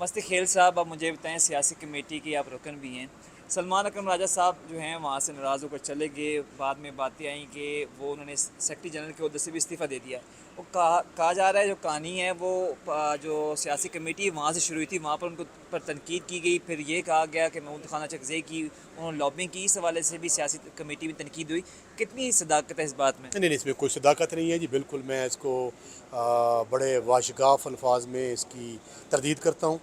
مستی کھیل صاحب، آپ مجھے بتائیں، سیاسی کمیٹی کی آپ رکن بھی ہیں۔ سلمان اکرم راجہ صاحب جو ہیں وہاں سے ناراض ہو کر چلے گئے، بعد میں باتیں آئیں کہ انہوں نے سیکرٹری جنرل کے عہدے سے بھی استعفیٰ دے دیا۔ وہ کہا جا رہا ہے جو کہانی ہے وہ جو سیاسی کمیٹی وہاں سے شروع ہوئی تھی، وہاں پر ان کو پر تنقید کی گئی، پھر یہ کہا گیا کہ محمود خانہ چکزئی کی انہوں نے لابنگ کی، اس حوالے سے بھی سیاسی کمیٹی میں تنقید ہوئی۔ کتنی صداقت ہے اس بات میں؟ نہیں، اس میں کوئی صداقت نہیں ہے جی، بالکل میں اس کو بڑے واشگاف الفاظ میں اس کی تردید کرتا ہوں۔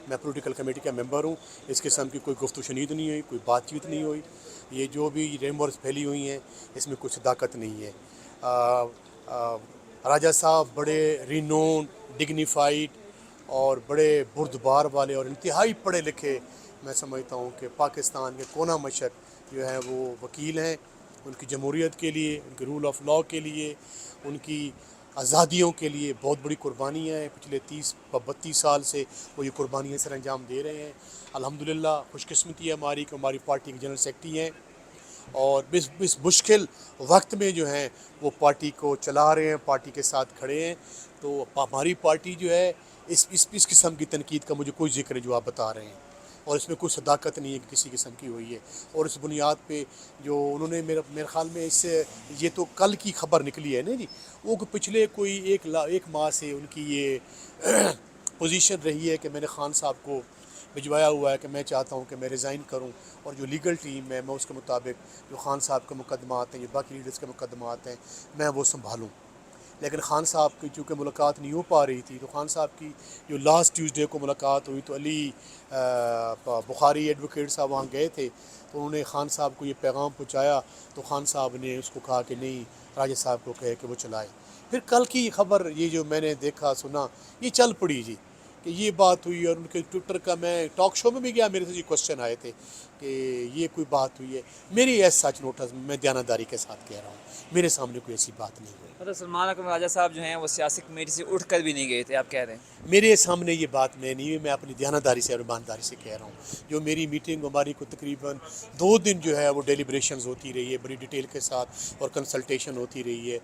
میں پولیٹیکل کمیٹی کا ممبر ہوں، اس قسم کی کوئی گفت و شنید نہیں ہوئی، کوئی بات چیت نہیں ہوئی۔ یہ جو بھی ریمورس پھیلی ہوئی ہیں اس میں کوئی صداقت نہیں ہے۔ راجہ صاحب بڑے رینون، ڈگنیفائڈ اور بڑے بردبار والے اور انتہائی پڑھے لکھے، میں سمجھتا ہوں کہ پاکستان کے کونا مشرق جو ہے وہ وکیل ہیں۔ ان کی جمہوریت کے لیے، ان کے رول آف لاء کے لیے، ان کی آزادیوں کے لیے بہت بڑی قربانیاں ہیں۔ پچھلے 30-32 سال سے وہ یہ قربانیاں سر انجام دے رہے ہیں۔ الحمدللہ خوش قسمتی ہے ہماری کہ ہماری پارٹی کے جنرل سیکرٹری ہیں، اور اس مشکل وقت میں جو ہیں وہ پارٹی کو چلا رہے ہیں، پارٹی کے ساتھ کھڑے ہیں۔ تو ہماری پارٹی جو ہے اس قسم کی تنقید کا مجھے کوئی ذکر ہے جو آپ بتا رہے ہیں، اور اس میں کوئی صداقت نہیں ہے کہ کسی قسم کی ہوئی ہے۔ اور اس بنیاد پہ جو انہوں نے میرے خیال میں اس سے، یہ تو کل کی خبر نکلی ہے نا جی، وہ پچھلے کوئی ایک ماہ سے ان کی یہ پوزیشن رہی ہے کہ میں نے خان صاحب کو بھجوایا ہوا ہے کہ میں چاہتا ہوں کہ میں ریزائن کروں، اور جو لیگل ٹیم ہے میں اس کے مطابق جو خان صاحب کے مقدمات ہیں، جو باقی لیڈرز کے مقدمات ہیں، میں وہ سنبھالوں۔ لیکن خان صاحب کی چونکہ ملاقات نہیں ہو پا رہی تھی، تو خان صاحب کی جو لاسٹ ٹیوزڈے کو ملاقات ہوئی تو علی بخاری ایڈوکیٹ صاحب وہاں گئے تھے، تو انہوں نے خان صاحب کو یہ پیغام پہنچایا، تو خان صاحب نے اس کو کہا کہ نہیں، راجہ صاحب کو کہے کہ وہ چلائے۔ پھر کل کی خبر یہ جو میں نے دیکھا سنا، یہ چل پڑی جی کہ یہ بات ہوئی، اور ان کے ٹویٹر کا میں ٹاک شو میں بھی گیا، میرے سے یہ کوشچن آئے تھے کہ یہ کوئی بات ہوئی ہے۔ میری ایس سچ نوٹس میں دیانتداری کے ساتھ کہہ رہا ہوں، میرے سامنے کوئی ایسی بات نہیں ہوئی۔ مطلب سلمان اکرم راجہ صاحب جو ہیں وہ سیاسی کمیٹی سے اٹھ کر بھی نہیں گئے تھے، آپ کہہ رہے ہیں؟ میرے سامنے یہ بات نہیں ہوئی، میں اپنی دیانتداری سے اور ایمانداری سے کہہ رہا ہوں۔ جو میری میٹنگ ہماری کو تقریباً 2 دن جو ہے وہ ڈیلیبریشنز ہوتی رہی ہے، بڑی ڈیٹیل کے ساتھ، اور کنسلٹیشن ہوتی رہی ہے،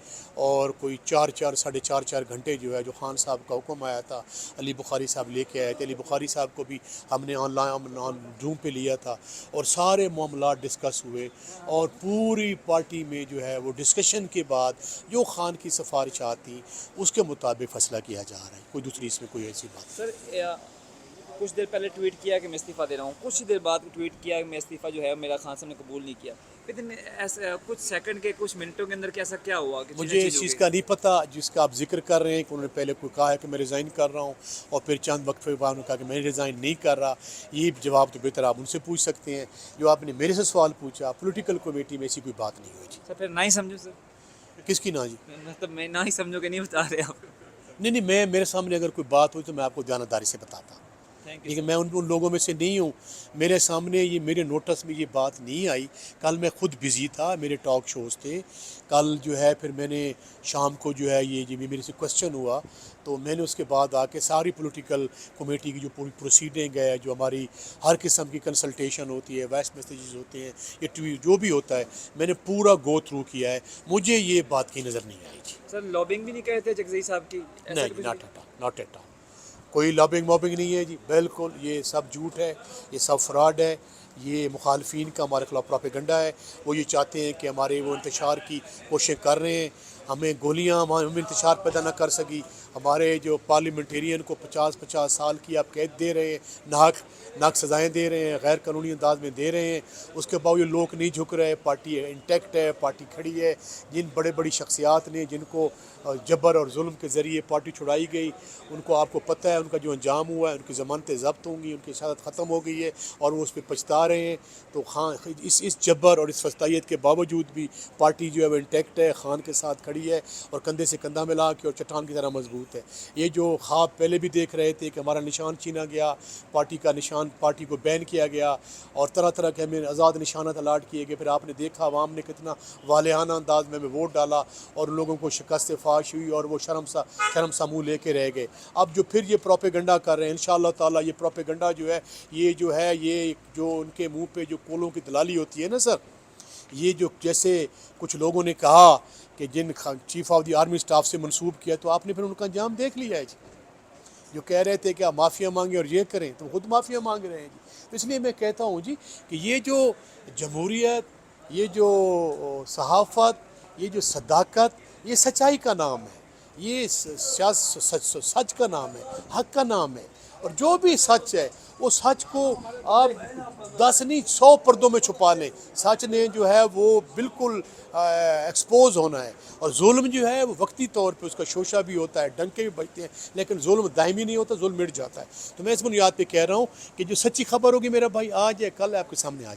اور کوئی 4 گھنٹے جو ہے جو خان صاحب کا حکم آیا تھا، علی بخاری صاحب لے کے آئے تھے، علی بخاری صاحب کو بھی ہم نے آن لائن زوم پہ لیا تھا، اور سارے معاملات ڈسکس ہوئے، اور پوری پارٹی میں جو ہے وہ ڈسکشن کے بعد جو خان کی سفارشات تھیں اس کے مطابق فیصلہ کیا جا رہا ہے۔ کوئی دوسری اس میں کوئی ایسی بات نہیں۔ سر، کچھ دیر پہلے ٹویٹ کیا کہ میں استعفیٰ دے رہا ہوں، کچھ ہی دیر بعد ٹویٹ کیا کہ میں استعفیٰ جو ہے میرا خان صاحب نے قبول نہیں کیا۔ لیکن ایسا کچھ سیکنڈ کے، کچھ منٹوں کے اندر کہ ایسا کیا ہوا کہ چیزیں مجھے چینج اس ہو چیز گئی؟ کا نہیں پتہ جس کا آپ ذکر کر رہے ہیں کہ انہوں نے پہلے کوئی کہا ہے کہ میں ریزائن کر رہا ہوں، اور پھر چند وقت بعد انہوں نے کہا کہ میں ریزائن نہیں کر رہا۔ یہ جواب تو بہتر آپ ان سے پوچھ سکتے ہیں۔ جو آپ نے میرے سے سوال پوچھا، پولیٹیکل کمیٹی میں ایسی کوئی بات نہیں ہوئی سر پھر نہ ہی سمجھو سر، جی۔ کس کی نا جی؟ مطلب میں نہ ہی سمجھو کہ نہیں بتا رہے آپ۔ نہیں، میرے سامنے اگر کوئی بات ہوئی تو میں آپ کو دیانتداری سے بتاتا۔ تھینک یو لیکن سر۔ میں ان لوگوں میں سے نہیں ہوں، میرے سامنے یہ میرے نوٹس میں یہ بات نہیں آئی۔ کل میں خود بزی تھا، میرے ٹاک شوز تھے کل جو ہے، پھر میں نے شام کو جو ہے یہ جب میرے سے کوسچن ہوا تو میں نے اس کے بعد آ کے ساری پولیٹیکل کمیٹی کی جو پوری پروسیڈنگ ہے، جو ہماری ہر قسم کی کنسلٹیشن ہوتی ہے، وائس میسیجز ہوتے ہیں، یہ جو بھی ہوتا ہے، میں نے پورا گو تھرو کیا ہے۔ مجھے یہ بات کی نظر نہیں آئی جی۔ سر لابنگ بھی نہیں کہے تھے چکزئی صاحب کی، ایسا نہیں تو جی، کچھ بھی؟ ناٹ ایٹ آل، کوئی لابنگ وابنگ نہیں ہے جی، بالکل یہ سب جھوٹ ہے، یہ سب فراڈ ہے، یہ مخالفین کا ہمارے خلاف پروپیگنڈا ہے۔ وہ یہ چاہتے ہیں کہ ہمارے وہ انتشار کی کوشش کر رہے ہیں، ہمیں گولیاں ہم انتشار پیدا نہ کر سکی، ہمارے جو پارلیمنٹیرین کو 50 سال کی آپ قید دے رہے ہیں، ناک سزائیں دے رہے ہیں، غیر قانونی انداز میں دے رہے ہیں، اس کے باوجود لوگ نہیں جھک رہے، پارٹی انٹیکٹ ہے، پارٹی کھڑی ہے۔ جن بڑی شخصیات نے، جن کو جبر اور ظلم کے ذریعے پارٹی چھڑائی گئی، ان کو آپ کو پتہ ہے ان کا جو انجام ہوا ہے، ان کی ضمانتیں ضبط ہوں گی، ان کی شہادت ختم ہو گئی ہے، اور وہ اس پہ پچھتا رہے ہیں۔ تو خان اس جبر اور اس فستائیت کے باوجود بھی پارٹی جو ہے وہ انٹیکٹ ہے، خان کے ساتھ کھڑی ہے، اور کندھے سے کندھا ملا کے اور چٹان کی طرح مضبوط ہے۔ یہ جو خواب پہلے بھی دیکھ رہے تھے کہ ہمارا نشان چھینا گیا، پارٹی کا نشان، پارٹی کو بین کیا گیا، اور طرح طرح کے ہمیں آزاد نشانات الاٹ کیے گئے، پھر آپ نے دیکھا عوام نے کتنا والہانہ انداز میں ہمیں ووٹ ڈالا، اور لوگوں کو شکست فاش ہوئی، اور وہ شرم سا منہ لے کے رہ گئے۔ اب جو پھر یہ پروپیگنڈا کر رہے ہیں، انشاءاللہ تعالیٰ یہ پروپیگنڈا جو ہے یہ جو ان کے منہ پہ جو کولوں کی دلالی ہوتی ہے نا سر، یہ جو جیسے کچھ لوگوں نے کہا کہ جن chief of the army staff سے منسوب کیا، تو آپ نے پھر ان کا انجام دیکھ لیا ہے جی۔ جو کہہ رہے تھے کہ آپ معافیا مانگیں اور یہ کریں تو خود معافیا مانگ رہے ہیں جی. تو اس لیے میں کہتا ہوں جی کہ یہ جو جمہوریت، یہ جو صحافت، یہ جو صداقت، یہ سچائی کا نام ہے، یہ سچ کا نام ہے، حق کا نام ہے. اور جو بھی سچ ہے وہ سچ کو آپ 10 نہیں 100 پردوں میں چھپا لیں، سچ نے جو ہے وہ بالکل ایکسپوز ہونا ہے. اور ظلم جو ہے وہ وقتی طور پہ اس کا شوشہ بھی ہوتا ہے، ڈنکے بھی بجتے ہیں، لیکن ظلم دائمی نہیں ہوتا، ظلم مٹ جاتا ہے. تو میں اس بنیاد پہ کہہ رہا ہوں کہ جو سچی خبر ہوگی میرا بھائی آج ہے کل آپ کے سامنے آ جائے.